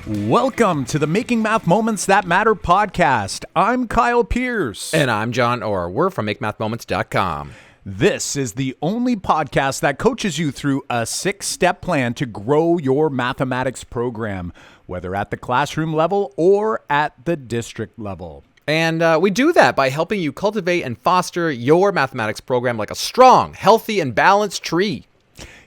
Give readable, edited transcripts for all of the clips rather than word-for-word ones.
Welcome to the Making Math Moments That Matter podcast. I'm Kyle Pierce. And I'm John Orr. We're from MakeMathMoments.com. This is the only podcast that coaches you through a 6-step plan to grow your mathematics program, whether at the classroom level or at the district level. And we do that by helping you cultivate and foster your mathematics program like a strong, healthy, and balanced tree.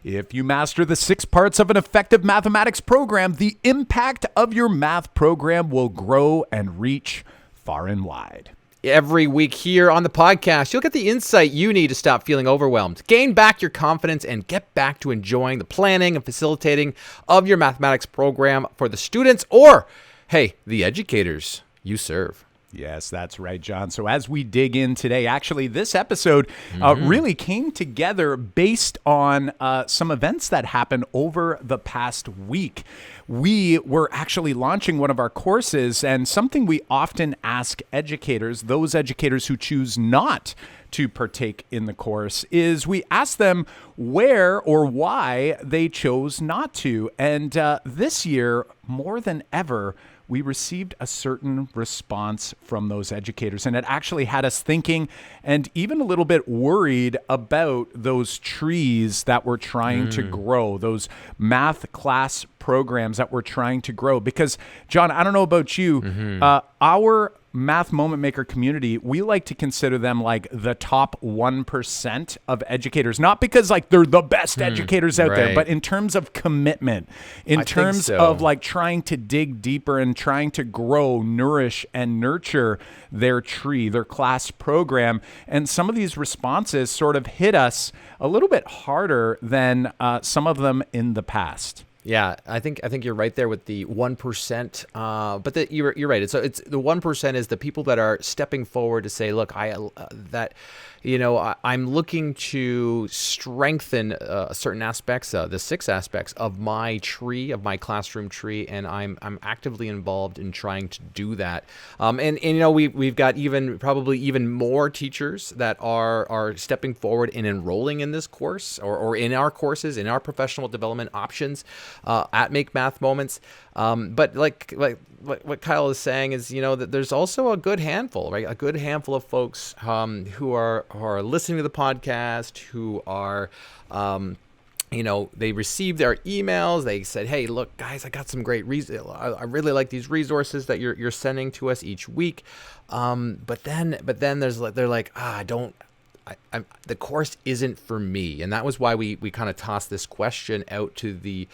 If you master the 6 parts of an effective mathematics program, the impact of your math program will grow and reach far and wide. Every week here on the podcast, you'll get the insight you need to stop feeling overwhelmed, gain back your confidence, and get back to enjoying the planning and facilitating of your mathematics program for the students or, hey, the educators you serve. Yes, that's right, John. So as we dig in today, actually, this episode really came together based on some events that happened over the past week. We were actually launching one of our courses, and something we often ask educators, those educators who choose not to partake in the course, is we ask them where or why they chose not to. And this year, more than ever, we received a certain response from those educators, and it actually had us thinking and even a little bit worried about those trees that we're trying to grow, those math class programs that we're trying to grow. Because, John, I don't know about you, our Math Moment Maker community, we like to consider them like the top 1% of educators, not because like they're the best educators out there, but in terms of commitment, in terms of like trying to dig deeper and trying to grow, nourish, and nurture their tree, their class program. And some of these responses sort of hit us a little bit harder than some of them in the past. Yeah, I think you're right there with the 1%. But you're right. It's the 1% is the people that are stepping forward to say, look, I'm looking to strengthen certain aspects, the 6 aspects of my tree, of my classroom tree, and I'm actively involved in trying to do that. We've got probably even more teachers that are stepping forward and enrolling in this course or in our courses, in our professional development options at Make Math Moments. But like what Kyle is saying is, that there's also a good handful, right? A good handful of folks who are listening to the podcast, who are, they received our emails. They said, "Hey, look, guys, I got some great I really like these resources that you're sending to us each week." But then they're like, the course isn't for me, and that was why we kind of tossed this question out to the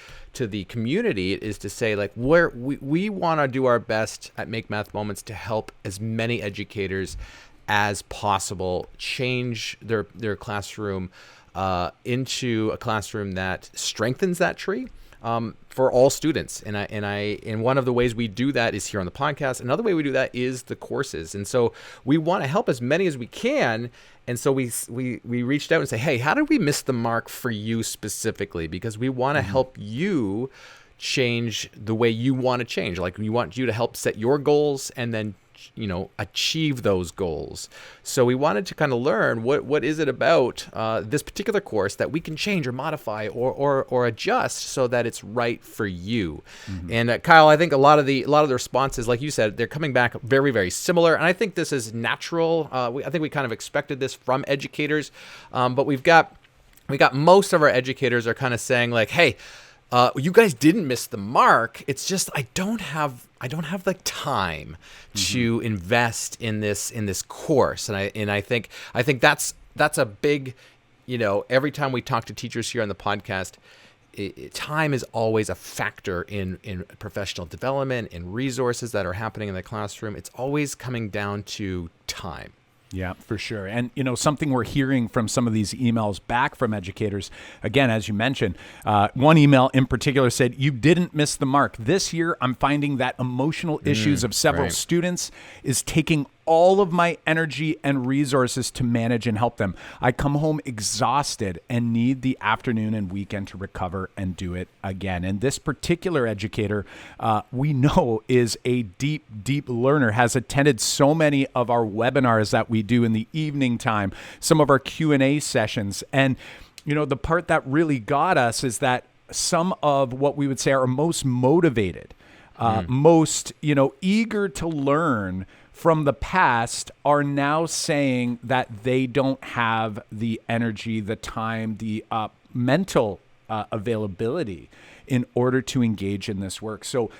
community, is to say, like, where we want to do our best at Make Math Moments to help as many educators as possible change their classroom into a classroom that strengthens that tree for all students. And one of the ways we do that is here on the podcast. Another way we do that is the courses. And so we want to help as many as we can. And so we reached out and say, hey, how did we miss the mark for you specifically? Because we want to help you change the way you want to change. Like, we want you to help set your goals and then achieve those goals. So we wanted to kind of learn what is it about this particular course that we can change or modify or adjust so that it's right for you. And Kyle, I think a lot of the responses, like you said, they're coming back very, very similar. And I think this is natural. I think we kind of expected this from educators, but we got most of our educators are kind of saying, like, hey, you guys didn't miss the mark. It's just I don't have the time to invest in this course, and I think that's a big, every time we talk to teachers here on the podcast, time is always a factor in professional development, in resources that are happening in the classroom. It's always coming down to time. Yeah, for sure. And, something we're hearing from some of these emails back from educators, again, as you mentioned, one email in particular said, "You didn't miss the mark. This year, I'm finding that emotional issues of several students is taking all of my energy and resources to manage and help them. I come home exhausted and need the afternoon and weekend to recover and do it again." And this particular educator, we know, is a deep, deep learner, has attended so many of our webinars that we do in the evening time, some of our Q&A sessions. And, you know, the part that really got us is that some of what we would say are most motivated most, eager to learn from the past are now saying that they don't have the energy, the time, the mental availability in order to engage in this work. So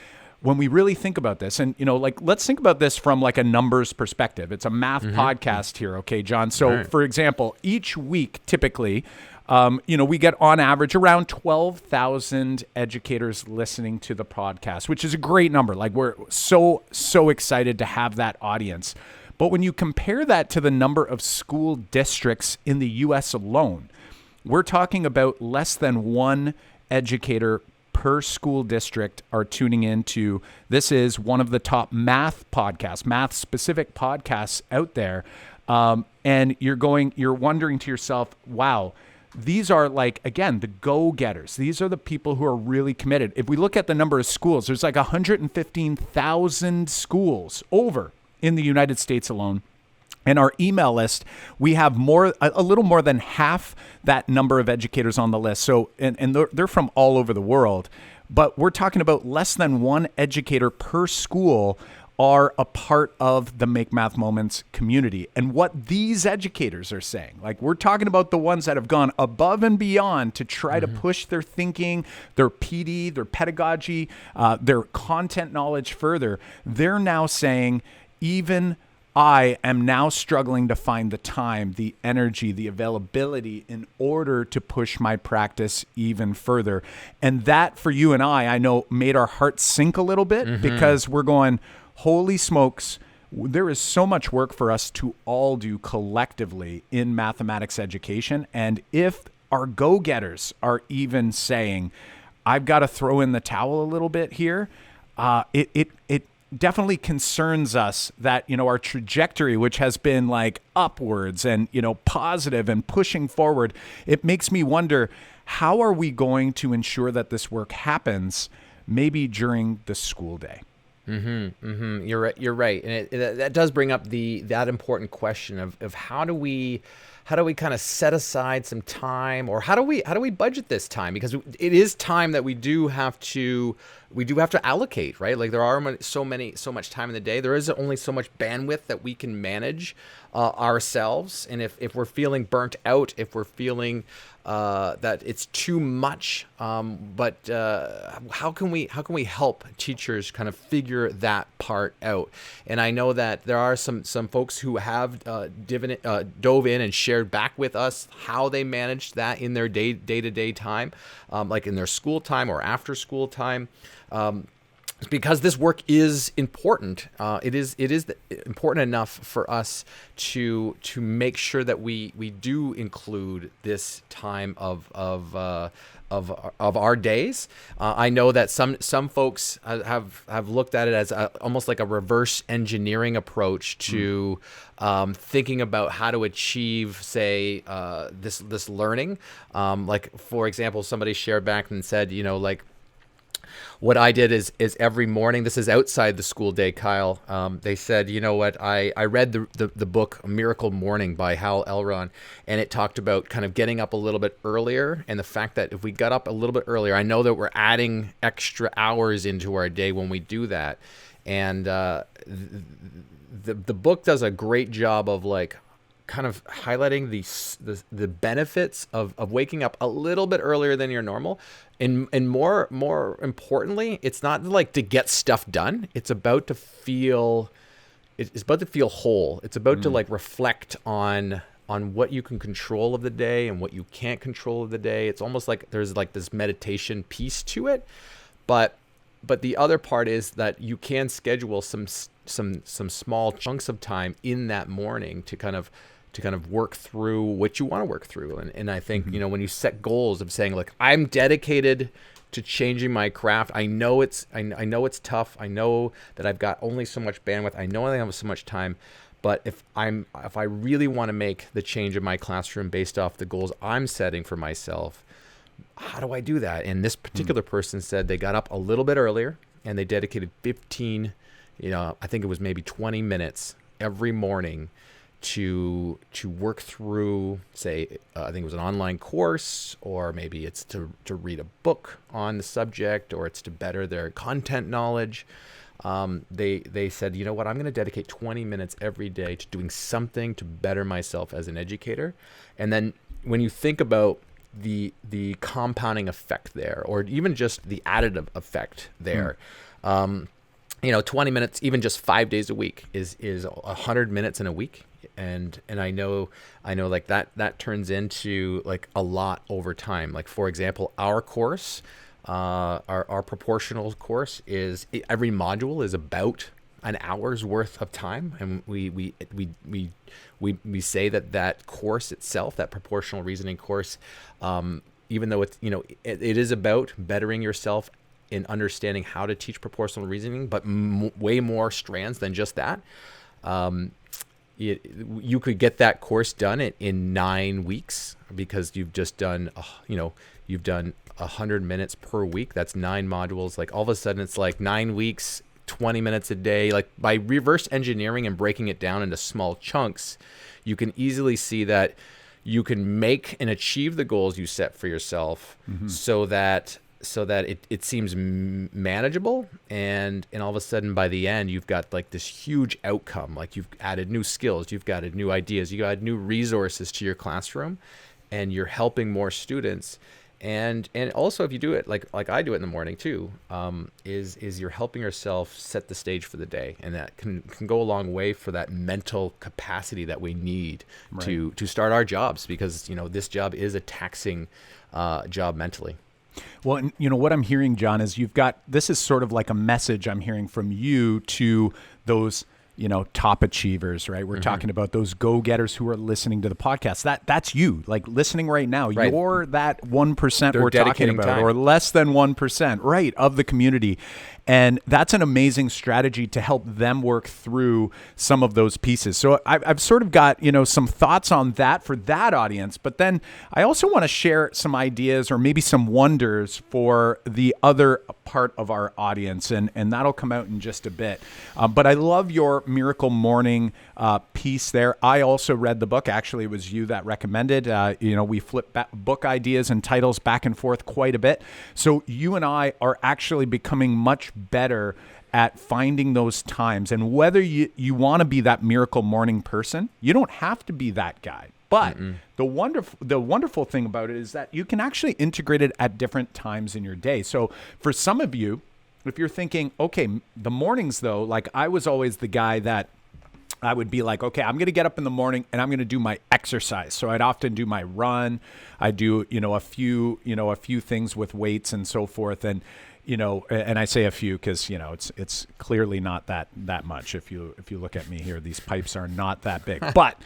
when we really think about this, and let's think about this from like a numbers perspective. It's a math podcast here, okay, John? So for example, each week typically, we get on average around 12,000 educators listening to the podcast, which is a great number. Like we're so excited to have that audience. But when you compare that to the number of school districts in the U.S. alone, we're talking about less than one educator per school district are tuning into. This is one of the top math specific podcasts out there. And you're wondering to yourself, wow, these are like, again, the go-getters. These are the people who are really committed. If we look at the number of schools, there's like 115,000 schools over in the United States alone. And our email list, we have a little more than half that number of educators on the list. So, and they're from all over the world, but we're talking about less than one educator per school are a part of the Make Math Moments community. And what these educators are saying, like we're talking about the ones that have gone above and beyond to try to push their thinking, their PD, their pedagogy, their content knowledge further. They're now saying, even I am now struggling to find the time, the energy, the availability in order to push my practice even further. And that for you and I know made our hearts sink a little bit because we're going, holy smokes, there is so much work for us to all do collectively in mathematics education. And if our go-getters are even saying, I've got to throw in the towel a little bit here, it definitely concerns us that, our trajectory, which has been like upwards and, positive and pushing forward, it makes me wonder, how are we going to ensure that this work happens maybe during the school day? You're right, and that does bring up that important question of how do we kind of set aside some time, or how do we budget this time, because it is time that we do have to allocate, right? Like there are so much time in the day. There is only so much bandwidth that we can manage ourselves, and if we're feeling burnt out, if we're feeling that it's too much, but how can we help teachers kind of figure that part out? And I know that there are some folks who have dove in and shared back with us how they managed that in their day-to-day time, like in their school time or after school time. Because this work is important. It is important enough for us to make sure that we do include this time of our days. I know that some folks have looked at it as almost like a reverse engineering approach to thinking about how to achieve, say, this learning. Like for example, somebody shared back and said, like, what I did is every morning, this is outside the school day, Kyle, they said, you know what, I read the book A Miracle Morning by Hal Elrod, and it talked about kind of getting up a little bit earlier, and the fact that if we got up a little bit earlier, I know that we're adding extra hours into our day when we do that. And the book does a great job of like kind of highlighting the benefits of waking up a little bit earlier than your normal. And more importantly, it's not like to get stuff done. It's about to feel whole. It's about to like reflect on what you can control of the day and what you can't control of the day. It's almost like there's like this meditation piece to it. But the other part is that you can schedule some small chunks of time in that morning to kind of work through what you want to work through. And I think, when you set goals of saying, like, I'm dedicated to changing my craft. I know it's tough. I know that I've got only so much bandwidth. I know I have so much time. But if I really want to make the change in my classroom based off the goals I'm setting for myself, how do I do that? And this particular person said they got up a little bit earlier and they dedicated 15, I think it was maybe 20 minutes every morning to work through, say, I think it was an online course, or maybe it's to read a book on the subject, or it's to better their content knowledge. They said, you know what, I'm going to dedicate 20 minutes every day to doing something to better myself as an educator. And then when you think about the compounding effect there, or even just the additive effect there, 20 minutes, even just 5 days a week is 100 minutes in a week. And I know like that turns into like a lot over time. Like, for example, our course, our proportional course is, every module is about an hour's worth of time. And we say that course itself, that proportional reasoning course, even though it's, it is about bettering yourself in understanding how to teach proportional reasoning, but way more strands than just that. You could get that course done in 9 weeks, because you've just done, you've done 100 minutes per week. That's 9 modules. Like, all of a sudden it's like 9 weeks, 20 minutes a day. Like, by reverse engineering and breaking it down into small chunks, you can easily see that you can make and achieve the goals you set for yourself, so that it seems manageable, and all of a sudden by the end you've got like this huge outcome. Like, you've added new skills, you've added new ideas, you added new resources to your classroom, and you're helping more students. And also, if you do it like I do it in the morning too, is you're helping yourself set the stage for the day, and that can go a long way for that mental capacity that we need to start our jobs, because this job is a taxing job mentally. Well, and what I'm hearing, John, is this is sort of like a message I'm hearing from you to those, top achievers, right? We're talking about those go-getters who are listening to the podcast. That's you, like, listening right now. Right. You're that 1% we're talking about, time. Or less than 1%, right, of the community. And that's an amazing strategy to help them work through some of those pieces. So I've sort of got, some thoughts on that for that audience. But then I also want to share some ideas, or maybe some wonders for the other part of our audience. And that'll come out in just a bit. But I love your Miracle Morning piece there. I also read the book. Actually, it was you that recommended. We flip book ideas and titles back and forth quite a bit. So you and I are actually becoming much better at finding those times. And whether you want to be that miracle morning person, you don't have to be that guy. But the wonderful thing about it is that you can actually integrate it at different times in your day. So for some of you, if you're thinking, okay, the mornings though, like, I was always the guy that I would be like, okay, I'm going to get up in the morning and I'm going to do my exercise. So I'd often do my run. I do, a few things with weights and so forth. And, and I say a few because, it's clearly not that much. If you look at me here, these pipes are not that big. But,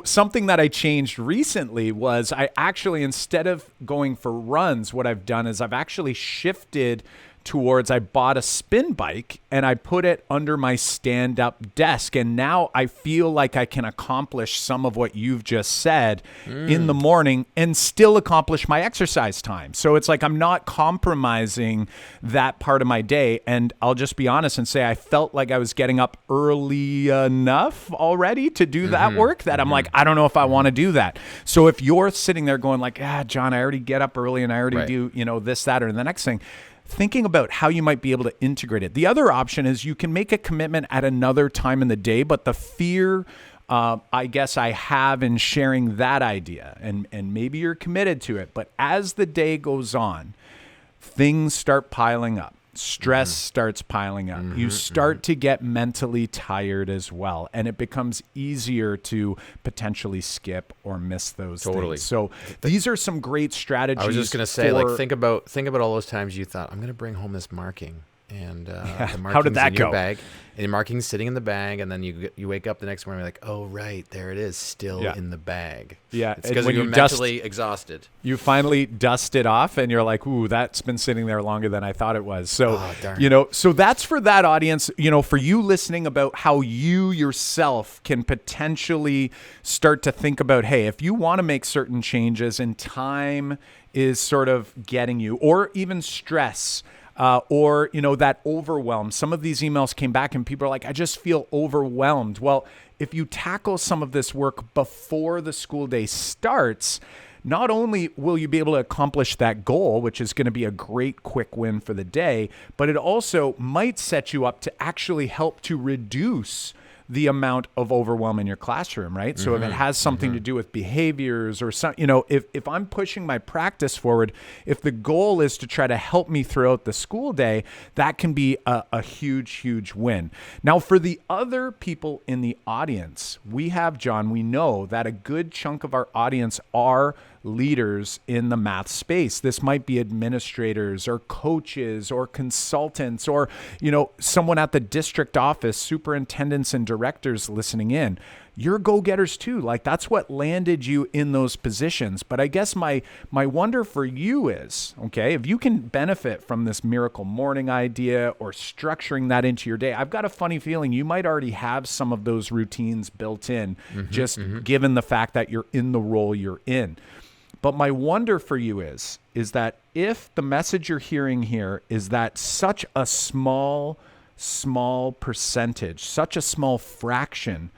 something that I changed recently was I actually, instead of going for runs, what I've done is I've actually shifted towards, I bought a spin bike and I put it under my stand-up desk. And now I feel like I can accomplish some of what you've just said in the morning and still accomplish my exercise time. So it's like I'm not compromising that part of my day. And I'll just be honest and say I felt like I was getting up early enough already to do that work that I'm like, I don't know if I want to do that. So if you're sitting there going like, John, I already get up early and I already do, this, that, or the next thing, thinking about how you might be able to integrate it. The other option is you can make a commitment at another time in the day, but the fear I guess I have in sharing that idea, and maybe you're committed to it, but as the day goes on, things start piling up. Stress starts piling up. You start to get mentally tired as well. And it becomes easier to potentially skip or miss those things. So these are some great strategies. I was just going to say, think about all those times you thought, I'm going to bring home this marking. And the marking's how did that in your go? Bag, and the marking's sitting in the bag, and then you wake up the next morning, and you're like, oh right, there it is, still in the bag. Yeah, it's because you're mentally exhausted. You finally dust it off, and you're like, ooh, that's been sitting there longer than I thought it was. So so that's for that audience. For you listening, about how you yourself can potentially start to think about, hey, if you want to make certain changes, and time is sort of getting you, or even stress. Or that overwhelm. Some of these emails came back and people are like, I just feel overwhelmed. Well, if you tackle some of this work before the school day starts, not only will you be able to accomplish that goal, which is going to be a great quick win for the day, but it also might set you up to actually help to reduce the amount of overwhelm in your classroom, right? So if it has something to do with behaviors or some, if I'm pushing my practice forward, if the goal is to try to help me throughout the school day, that can be a huge, huge win. Now, for the other people in the audience, we know that a good chunk of our audience are leaders in the math space. This might be administrators or coaches or consultants or, someone at the district office, superintendents and directors listening in. You're go-getters too. Like, that's what landed you in those positions. But I guess my wonder for you is, okay, if you can benefit from this miracle morning idea or structuring that into your day, I've got a funny feeling you might already have some of those routines built in, given the fact that you're in the role you're in. But my wonder for you is that if the message you're hearing here is that such a small percentage, such a small fraction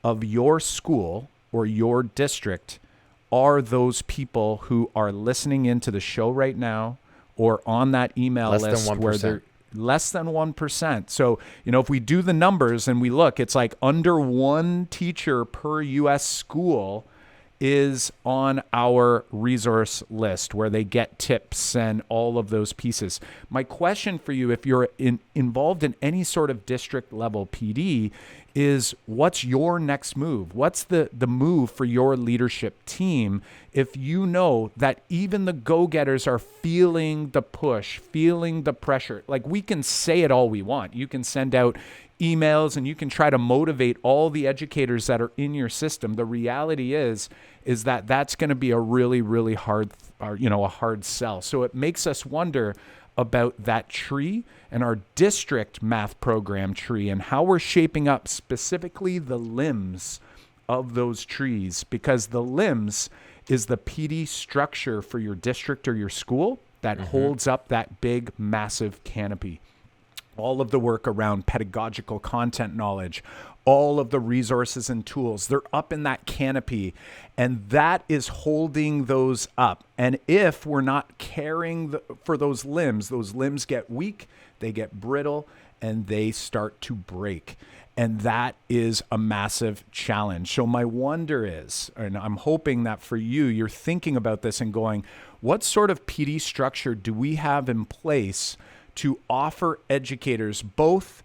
of your school or your district are those people who are listening into the show right now or on that email list where they're less than 1%. So, if we do the numbers and we look, it's like under one teacher per U.S. school is on our resource list where they get tips and all of those pieces. My question for you, if you're involved in any sort of district level PD, is what's your next move? What's the move for your leadership team if you know that even the go-getters are feeling the push, feeling the pressure? Like, we can say it all we want. You can send out emails and you can try to motivate all the educators that are in your system. The reality is that that's going to be a really, really hard, a hard sell. So it makes us wonder about that tree and our district math program tree and how we're shaping up specifically the limbs of those trees, because the limbs is the PD structure for your district or your school that holds up that big, massive canopy. All of the work around pedagogical content knowledge, all of the resources and tools, they're up in that canopy, and that is holding those up. And if we're not caring for those limbs get weak, they get brittle, and they start to break. And that is a massive challenge. So my wonder is, and I'm hoping that for you, you're thinking about this and going, what sort of PD structure do we have in place to offer educators both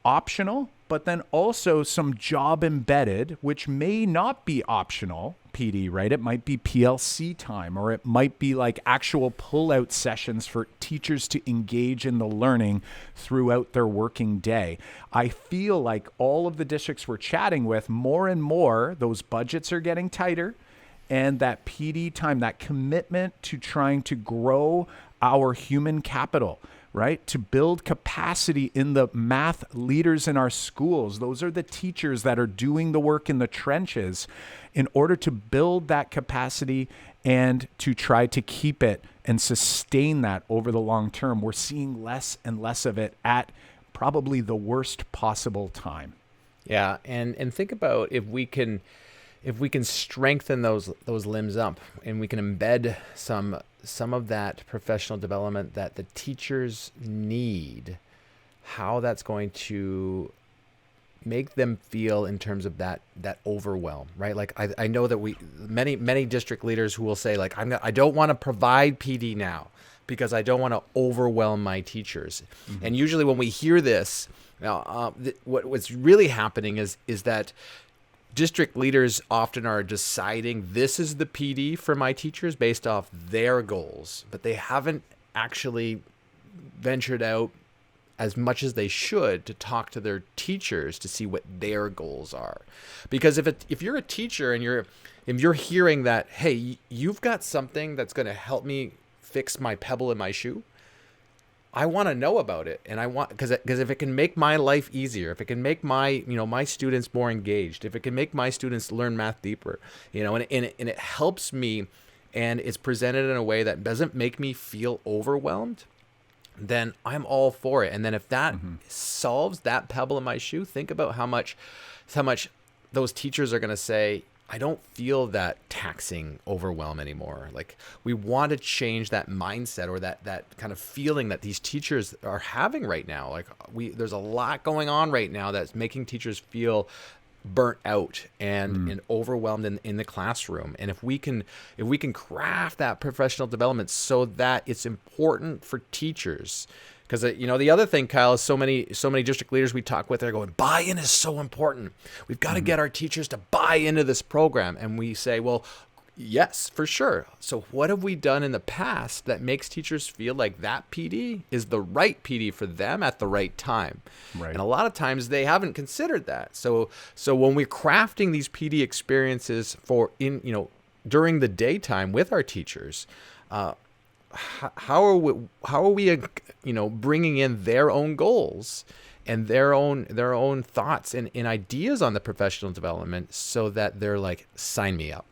optional, but then also some job embedded, which may not be optional PD, right? It might be PLC time, or it might be like actual pull-out sessions for teachers to engage in the learning throughout their working day. I feel like all of the districts we're chatting with, more and more, those budgets are getting tighter, and that PD time, that commitment to trying to grow our human capital, right? To build capacity in the math leaders in our schools. Those are the teachers that are doing the work in the trenches, in order to build that capacity and to try to keep it and sustain that over the long term. We're seeing less and less of it at probably the worst possible time. Yeah, and think about if we can strengthen those limbs up, and we can embed some of that professional development that the teachers need, how that's going to make them feel in terms of that overwhelm, right? Like I know that many district leaders who will say, like, I don't want to provide PD now because I don't want to overwhelm my teachers. Mm-hmm. And usually when we hear this, what's really happening is that district leaders often are deciding this is the PD for my teachers based off their goals, but they haven't actually ventured out as much as they should to talk to their teachers to see what their goals are. Because if you're a teacher and if you're hearing that, hey, you've got something that's going to help me fix my pebble in my shoe, I want to know about it, and I want, because if it can make my life easier, if it can make my my students more engaged, if it can make my students learn math deeper, and it helps me, and it's presented in a way that doesn't make me feel overwhelmed, then I'm all for it. And then if that solves that pebble in my shoe, think about how much those teachers are going to say, I don't feel that taxing overwhelm anymore. Like, we want to change that mindset, or that kind of feeling that these teachers are having right now. Like, there's a lot going on right now that's making teachers feel burnt out and overwhelmed in the classroom. And if we can craft that professional development so that it's important for teachers. Because, the other thing, Kyle, is so many district leaders we talk with, they're going, buy-in is so important. We've got to get our teachers to buy into this program. And we say, well, yes, for sure. So what have we done in the past that makes teachers feel like that PD is the right PD for them at the right time? Right. And a lot of times they haven't considered that. So when we're crafting these PD experiences during the daytime with our teachers, how are we bringing in their own goals and their own thoughts and ideas on the professional development, so that they're like, sign me up.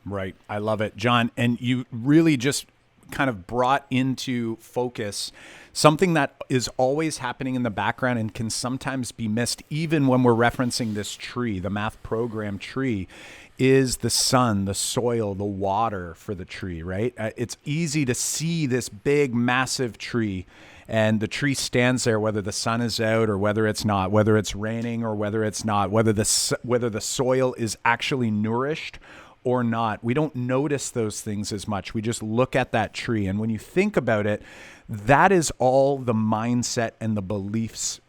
Right. I love it, John. And you really just kind of brought into focus something that is always happening in the background and can sometimes be missed, even when we're referencing this tree, the math program tree, is the sun, the soil, the water for the tree, right? It's easy to see this big, massive tree, and the tree stands there whether the sun is out or whether it's not, whether it's raining or whether it's not, whether the soil is actually nourished or not. We don't notice those things as much. We just look at that tree. And when you think about it, that is all the mindset and the beliefs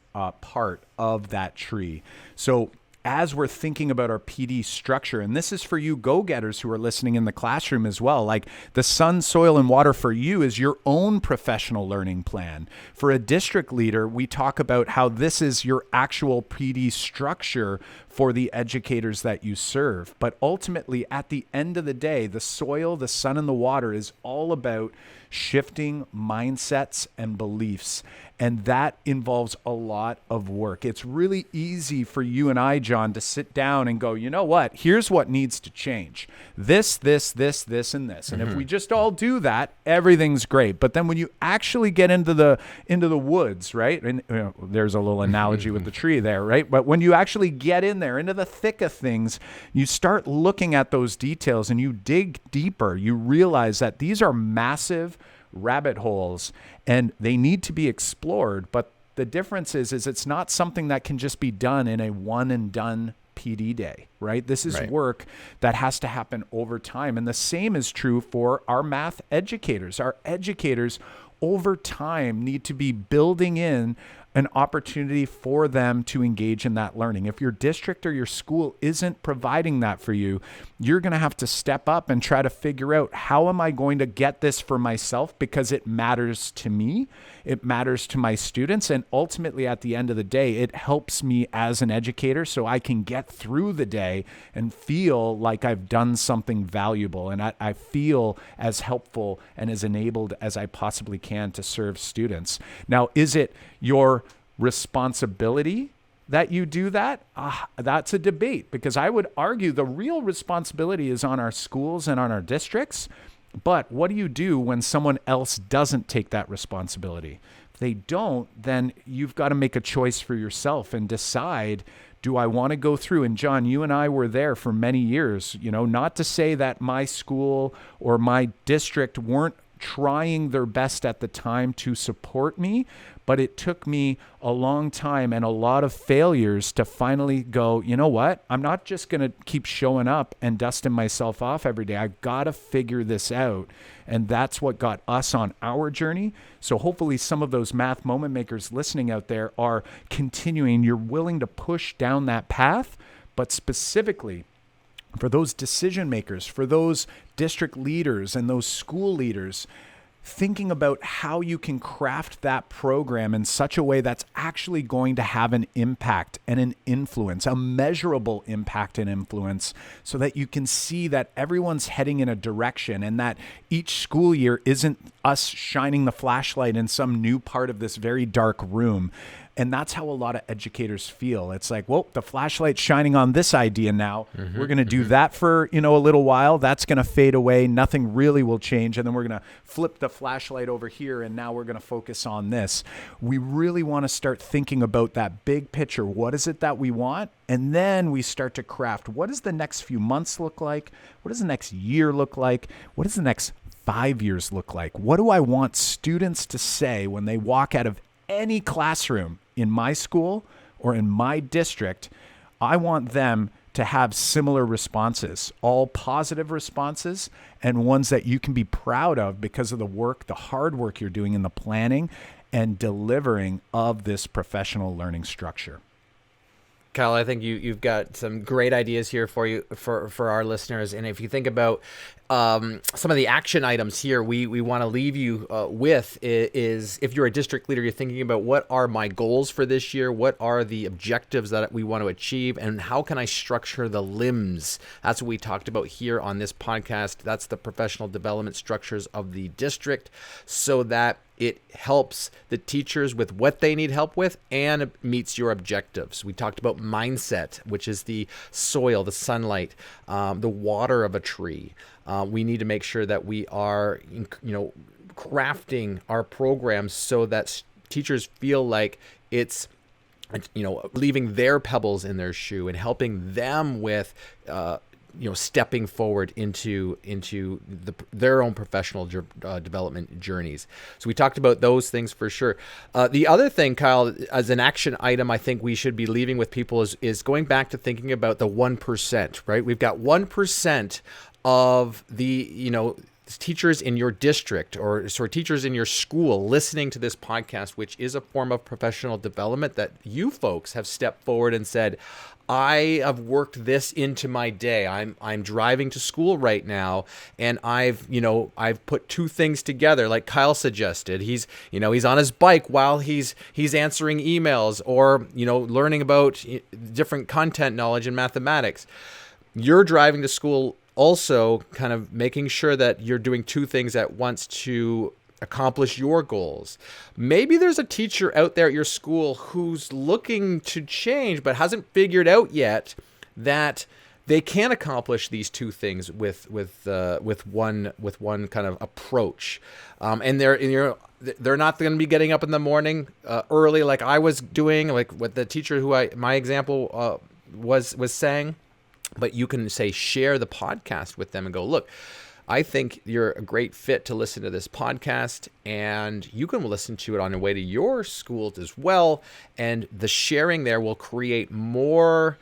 part of that tree. So as we're thinking about our PD structure, and this is for you go-getters who are listening in the classroom as well, like the sun, soil, and water for you is your own professional learning plan. For a district leader, we talk about how this is your actual PD structure for the educators that you serve. But ultimately, at the end of the day, the soil, the sun, and the water is all about shifting mindsets and beliefs. And that involves a lot of work. It's really easy for you and I, John, to sit down and go, you know what? Here's what needs to change. This, and this. And if we just all do that, everything's great. But then when you actually get into the woods, right? And there's a little analogy with the tree there, right? But when you actually get in there, into the thick of things, you start looking at those details and you dig deeper. You realize that these are massive rabbit holes and they need to be explored. But the difference is it's not something that can just be done in a one and done PD day, right? This is work that has to happen over time. And the same is true for our math educators. Our educators over time need to be building in an opportunity for them to engage in that learning. If your district or your school isn't providing that for you, you're going to have to step up and try to figure out, how am I going to get this for myself, because it matters to me, it matters to my students, and ultimately at the end of the day, it helps me as an educator so I can get through the day and feel like I've done something valuable and I feel as helpful and as enabled as I possibly can to serve students. Now, is it your responsibility that you do that? That's a debate, because I would argue the real responsibility is on our schools and on our districts. But what do you do when someone else doesn't take that responsibility? If they don't, then you've got to make a choice for yourself and decide, do I want to go through? And John, you and I were there for many years, not to say that my school or my district weren't trying their best at the time to support me, but it took me a long time and a lot of failures to finally go, you know what? I'm not just going to keep showing up and dusting myself off every day. I got to figure this out. And that's what got us on our journey. So hopefully some of those math moment makers listening out there are continuing. You're willing to push down that path, but specifically for those decision makers, for those district leaders and those school leaders, thinking about how you can craft that program in such a way that's actually going to have an impact and an influence, a measurable impact and influence, so that you can see that everyone's heading in a direction and that each school year isn't us shining the flashlight in some new part of this very dark room. And that's how a lot of educators feel. It's like, well, the flashlight's shining on this idea now. We're going to do that for, a little while. That's going to fade away. Nothing really will change. And then we're going to flip the flashlight over here, and now we're going to focus on this. We really want to start thinking about that big picture. What is it that we want? And then we start to craft, what does the next few months look like? What does the next year look like? What does the next 5 years look like? What do I want students to say when they walk out of any classroom in my school or in my district? I want them to have similar responses, all positive responses, and ones that you can be proud of because of the work, the hard work you're doing in the planning and delivering of this professional learning structure. Kyle, I think you've got some great ideas here for our listeners. And if you think about some of the action items here, we want to leave you with is if you're a district leader, you're thinking about what are my goals for this year? What are the objectives that we want to achieve? And how can I structure the limbs? That's what we talked about here on this podcast. That's the professional development structures of the district, so that it helps the teachers with what they need help with and it meets your objectives. We talked about mindset, which is the soil, the sunlight, the water of a tree. We need to make sure that we are, crafting our programs so that teachers feel like it's, leaving their pebbles in their shoe and helping them with, stepping forward into their own professional development journeys. So we talked about those things for sure. The other thing, Kyle, as an action item, I think we should be leaving with people is going back to thinking about the 1%, right? We've got 1% of the, teachers in your district or teachers in your school listening to this podcast, which is a form of professional development that you folks have stepped forward and said, I have worked this into my day. I'm driving to school right now, and I've put two things together, like Kyle suggested. He's on his bike while he's answering emails or learning about different content knowledge in mathematics. You're driving to school, also kind of making sure that you're doing two things at once to accomplish your goals. Maybe there's a teacher out there at your school who's looking to change but hasn't figured out yet that they can accomplish these two things with one kind of approach. And they're not going to be getting up in the morning early like I was doing, like what the teacher my example was saying. But you can share the podcast with them and go, look, I think you're a great fit to listen to this podcast, and you can listen to it on your way to your school as well. And the sharing there will create more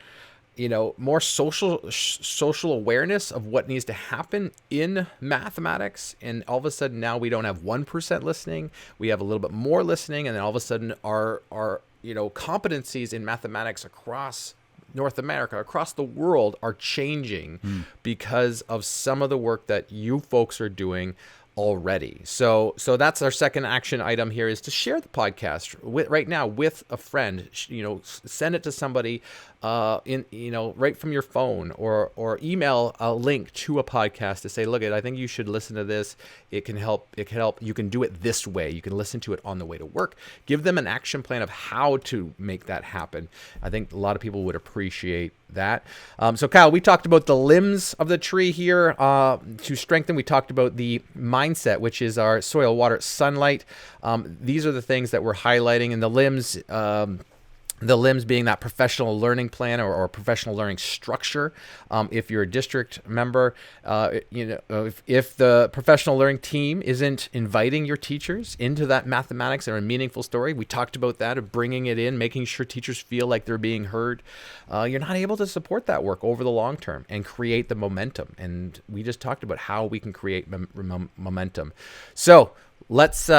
social awareness of what needs to happen in mathematics. And all of a sudden now we don't have 1% listening. We have a little bit more listening. And then all of a sudden our competencies in mathematics across North America, across the world, are changing because of some of the work that you folks are doing already. So that's our second action item here, is to share the podcast right now with a friend. Send it to somebody right from your phone, or email a link to a podcast to say, look, I think you should listen to this. It can help. You can do it this way. You can listen to it on the way to work. Give them an action plan of how to make that happen. I think a lot of people would appreciate that. So Kyle, we talked about the limbs of the tree here to strengthen. We talked about the mindset, which is our soil, water, sunlight. These are the things that we're highlighting, and the limbs. The limbs being that professional learning plan or professional learning structure. If you're a district member, if the professional learning team isn't inviting your teachers into that mathematics or a meaningful story, we talked about that, of bringing it in, making sure teachers feel like they're being heard. You're not able to support that work over the long term and create the momentum. And we just talked about how we can create momentum. So let's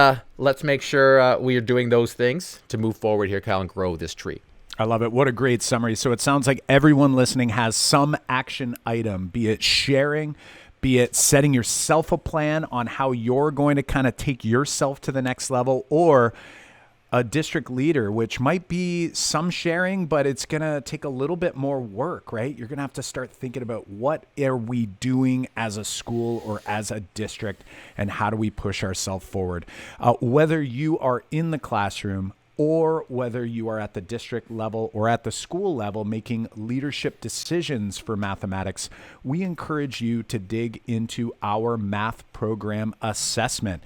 make sure we are doing those things to move forward here, Kyle, and grow this tree. I love it. What a great summary. So it sounds like everyone listening has some action item, be it sharing, be it setting yourself a plan on how you're going to kind of take yourself to the next level, or a district leader, which might be some sharing, but it's going to take a little bit more work, right? You're going to have to start thinking about what are we doing as a school or as a district, and how do we push ourselves forward? Whether you are in the classroom, or whether you are at the district level or at the school level making leadership decisions for mathematics, we encourage you to dig into our math program assessment.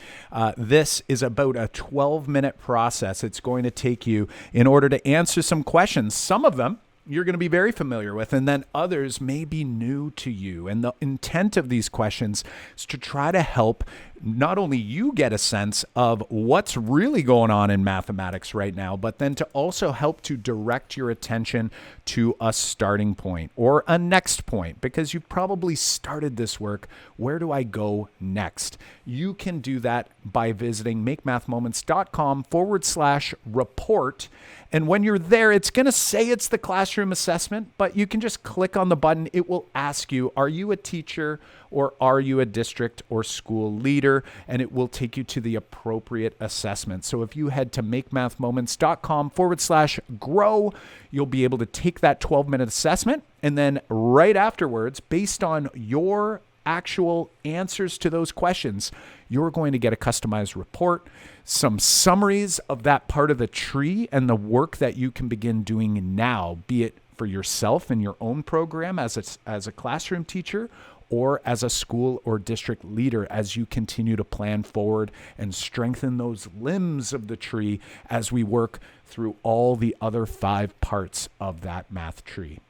This is about a 12-minute process it's going to take you in order to answer some questions. Some of them you're going to be very familiar with, and then others may be new to you. And the intent of these questions is to try to help not only you get a sense of what's really going on in mathematics right now, but then to also help to direct your attention to a starting point or a next point, because you've probably started this work. Where do I go next? You can do that by visiting makemathmoments.com/report. And when you're there, it's going to say it's the classroom assessment, but you can just click on the button. It will ask you, are you a teacher or are you a district or school leader? And it will take you to the appropriate assessment. So if you head to makemathmoments.com/grow, you'll be able to take that 12-minute assessment. And then right afterwards, based on your actual answers to those questions, you're going to get a customized report, some summaries of that part of the tree and the work that you can begin doing now, be it for yourself in your own program as a classroom teacher or as a school or district leader as you continue to plan forward and strengthen those limbs of the tree as we work through all the other 5 parts of that math tree.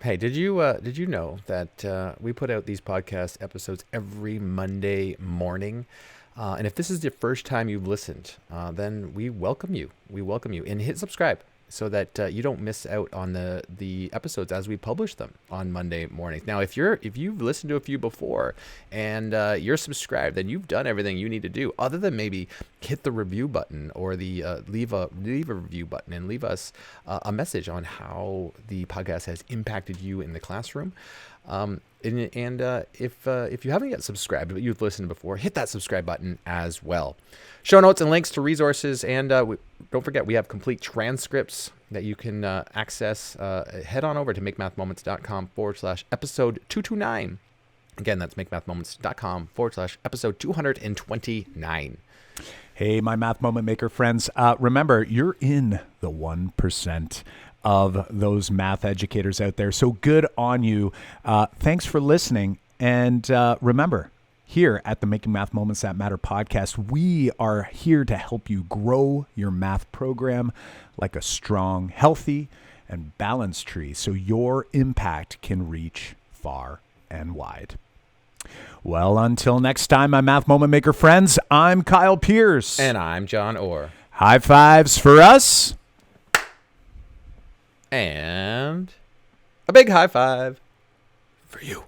Hey, did you know that we put out these podcast episodes every Monday morning? And if this is the first time you've listened, then we welcome you. We welcome you. And hit subscribe so that you don't miss out on the episodes as we publish them on Monday mornings. Now, if you've listened to a few before and you're subscribed, then you've done everything you need to do, other than maybe hit the review button or the leave a review button and leave us a message on how the podcast has impacted you in the classroom. If you haven't yet subscribed, but you've listened before, hit that subscribe button as well. Show notes and links to resources, and don't forget we have complete transcripts that you can access. Head on over to makemathmoments.com/episode 229. Again, that's makemathmoments.com/episode 229. Hey, my Math Moment Maker friends, remember, you're in the 1% of those math educators out there. So good on you. Thanks for listening. And remember, here at the Making Math Moments That Matter podcast, we are here to help you grow your math program like a strong, healthy, and balanced tree so your impact can reach far and wide. Well, until next time, my Math Moment Maker friends, I'm Kyle Pierce. And I'm John Orr. High fives for us. And a big high five for you.